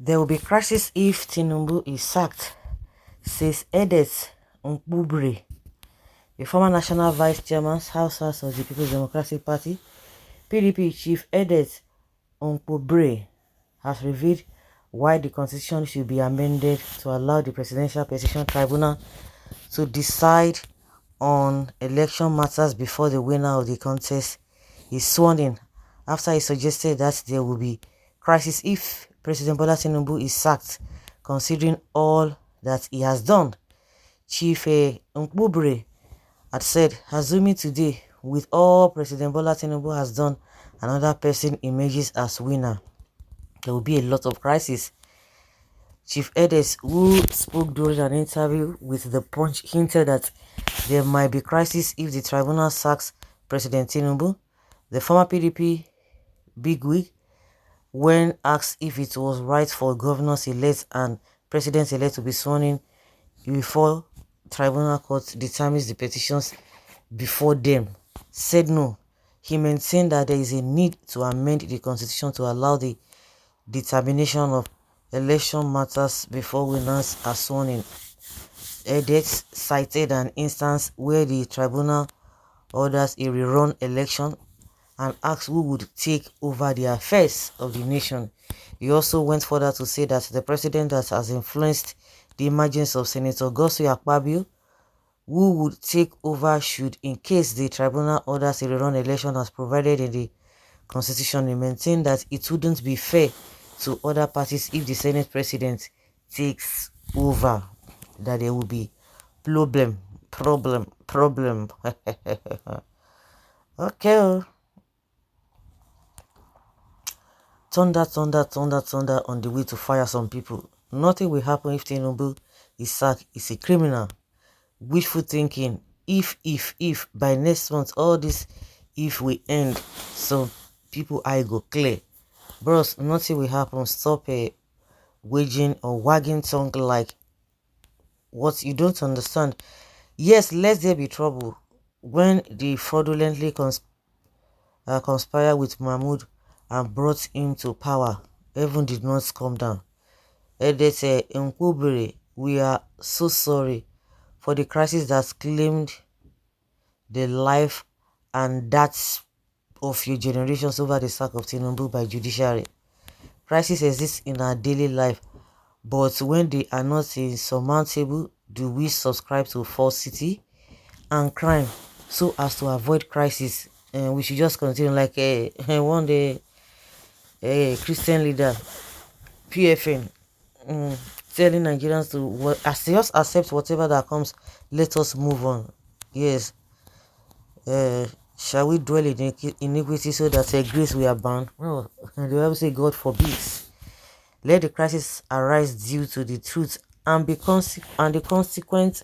There will be crisis if Tinubu is sacked, says Edet Nkbubre, the former National Vice Chairman, House of the People's Democratic Party, PDP Chief Edet Nkbubre, has revealed why the constitution should be amended to allow the Presidential Petition Tribunal to decide on election matters before the winner of the contest is sworn in, after he suggested that there will be crisis if President Bola Tinubu is sacked, considering all that he has done. Chief Nkbubre had said, assuming today, with all President Bola Tinubu has done, another person emerges as winner, there will be a lot of crisis. Chief Edes, who spoke during an interview with The Punch, hinted that there might be crisis if the tribunal sacks President Tinubu. The former PDP bigwig, when asked if it was right for governors-elect and presidents-elect to be sworn in before tribunal court determines the petitions before them, said no. He maintained that there is a need to amend the constitution to allow the determination of election matters before winners are sworn in. Edet cited an instance where the tribunal orders a rerun election and asked who would take over the affairs of the nation. He also went further to say that the president that has influenced the emergence of Senator Godswill Akpabio, who would take over should, in case the tribunal orders a rerun election as provided in the constitution. He maintained that it wouldn't be fair to other parties if the Senate president takes over, that there will be problem. Okay. Thunder on the way to fire some people. Nothing will happen if Tinubu is sacked. Is a criminal. Wishful thinking. If by next month all this if we end, so people I go clear. Bros, nothing will happen. Stop waging or wagging tongue like what you don't understand. Yes, let there be trouble when they fraudulently conspire with Mahmoud and brought him to power. Heaven did not come down. Edet Nkbubre, we are so sorry for the crisis that claimed the life and death of your generations over the sack of Tinubu by judiciary. Crisis exists in our daily life, but when they are not insurmountable, do we subscribe to falsity and crime so as to avoid crisis? And we should just continue like one day a Christian leader, PFN, telling Nigerians to just accept whatever that comes. Let us move on. Yes. Shall we dwell in iniquity so that grace we are bound? No. The Bible say God forbids. Let the crisis arise due to the truth, and the consequent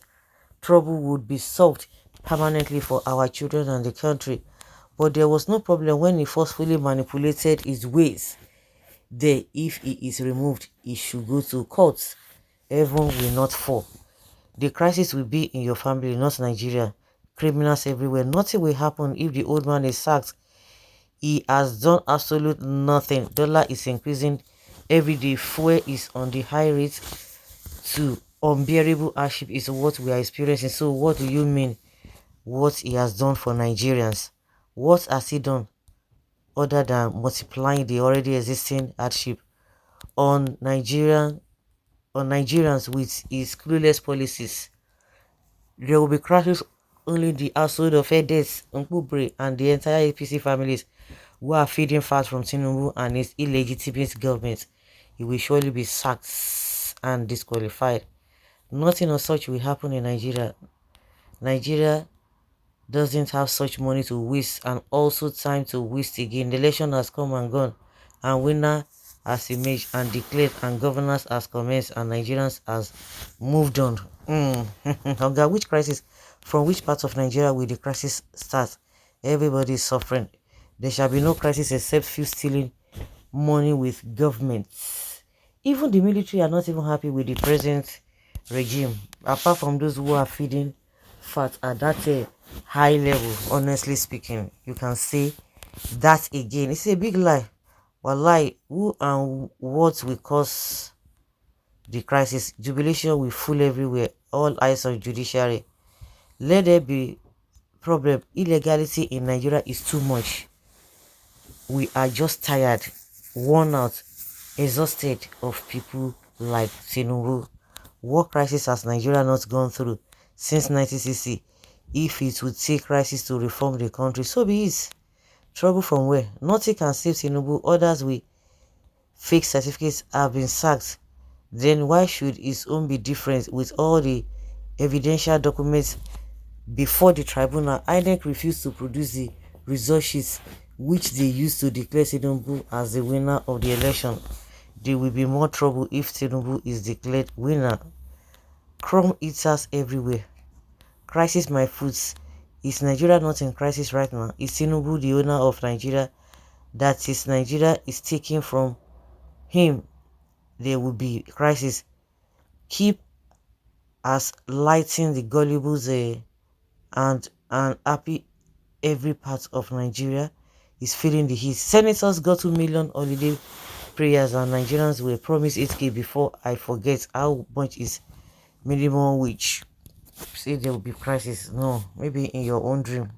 trouble would be solved permanently for our children and the country. But there was no problem when he forcefully manipulated his ways. There, if he is removed, he should go to court. Heaven will not fall. The crisis will be in your family, not Nigeria. Criminals everywhere. Nothing will happen if the old man is sacked. He has done absolute nothing. Dollar is increasing every day. Fuel is on the high rate to unbearable hardship is what we are experiencing. So what do you mean what he has done for Nigerians? What has he done other than multiplying the already existing hardship on Nigerians with his clueless policies? There will be crashes. Only the household of Edet Nkbubre and the entire APC families who are feeding fat from Tinubu and his illegitimate government. He will surely be sacked and disqualified. Nothing of such will happen in Nigeria. Nigeria doesn't have such money to waste and also time to waste again. The election has come and gone, and winner has emerged and declared, and governance has commenced, and Nigerians has moved on. Which crisis? From which part of Nigeria will the crisis start? Everybody is suffering. There shall be no crisis except few stealing money with governments. Even the military are not even happy with the present regime, apart from those who are feeding fat at that high level. Honestly speaking, you can say that again. It's a big lie. Wallahi, who and what will cause the crisis? Jubilation will full everywhere. All eyes on judiciary. Let there be problem. Illegality in Nigeria is too much. We are just tired, worn out, exhausted of people like Tinubu. What crisis has Nigeria not gone through since 1960? If it would take crisis to reform the country, so be it. Trouble from where? Nothing can save Tinubu. Others with fake certificates have been sacked. Then why should his own be different with all the evidential documents before the tribunal? INEC refused to produce the result sheets which they used to declare Tinubu as the winner of the election. There will be more trouble if Tinubu is declared winner. Crumb eaters everywhere. Crisis my foods. Is Nigeria not in crisis right now? Is Tinubu the owner of Nigeria? That is, Nigeria is taken from him. There will be crisis. Keep as lighting the gullibles and happy. Every part of Nigeria is feeling the heat. Senators got 2 million holiday prayers and Nigerians were promised 8K. Before I forget, how much is minimum wage? Say there will be crisis. No, maybe in your own dream.